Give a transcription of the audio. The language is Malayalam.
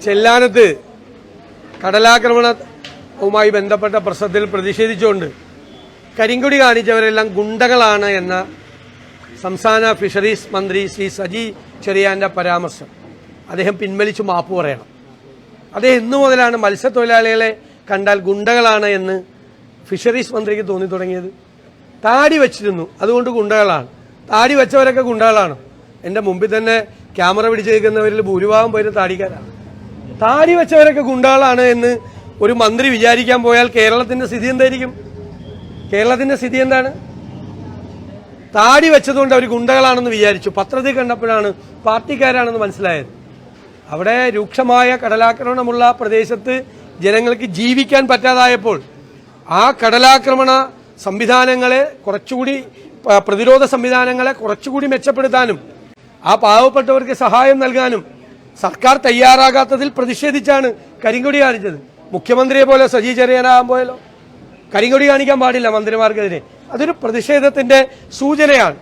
ചെല്ലാനത്ത് കടലാക്രമണവുമായി ബന്ധപ്പെട്ട പ്രശ്നത്തിൽ പ്രതിഷേധിച്ചുകൊണ്ട് കരിങ്കൊടി കാണിച്ചവരെല്ലാം ഗുണ്ടകളാണ് എന്ന സംസ്ഥാന ഫിഷറീസ് മന്ത്രി ശ്രീ സജി ചെറിയാന്റെ പരാമർശം അദ്ദേഹം പിൻവലിച്ചു മാപ്പ് പറയണം. അദ്ദേഹം ഇന്നു മുതലാണ് മത്സ്യത്തൊഴിലാളികളെ കണ്ടാൽ ഗുണ്ടകളാണ് എന്ന് ഫിഷറീസ് മന്ത്രിക്ക് തോന്നി തുടങ്ങിയത്? താടി വെച്ചിരുന്നു, അതുകൊണ്ട് ഗുണ്ടകളാണ്. താടി വെച്ചവരൊക്കെ ഗുണ്ടകളാണ്. എൻ്റെ മുമ്പിൽ തന്നെ ക്യാമറ പിടിച്ചു നിൽക്കുന്നവരിൽ ഭൂരിഭാഗം പേര് താടിക്കാരാണ്. താടി വെച്ചവരൊക്കെ ഗുണ്ടകളാണ് എന്ന് ഒരു മന്ത്രി വിചാരിക്കാൻ പോയാൽ കേരളത്തിന്റെ സ്ഥിതി എന്തായിരിക്കും? കേരളത്തിന്റെ സ്ഥിതി എന്താണ്? താടി വെച്ചതുകൊണ്ട് അവർ ഗുണ്ടകളാണെന്ന് വിചാരിച്ചു. പത്രത്തിൽ കണ്ടപ്പോഴാണ് പാർട്ടിക്കാരാണെന്ന് മനസ്സിലായത്. അവിടെ രൂക്ഷമായ കടലാക്രമണമുള്ള പ്രദേശത്ത് ജനങ്ങൾക്ക് ജീവിക്കാൻ പറ്റാതായപ്പോൾ ആ കടലാക്രമണ സംവിധാനങ്ങളെ കുറച്ചുകൂടി, പ്രതിരോധ സംവിധാനങ്ങളെ കുറച്ചുകൂടി മെച്ചപ്പെടുത്താനും ആ പാവപ്പെട്ടവർക്ക് സഹായം നൽകാനും സർക്കാർ തയ്യാറാകാത്തതിൽ പ്രതിഷേധിച്ചാണ് കരിങ്കൊടി കാണിച്ചത്. മുഖ്യമന്ത്രിയെ പോലെ സജി ചെറിയാനാകുമ്പോഴല്ലോ കരിങ്കൊടി കാണിക്കാൻ പാടില്ല മന്ത്രിമാർക്കെതിരെ. അതൊരു പ്രതിഷേധത്തിന്റെ സൂചനയാണ്.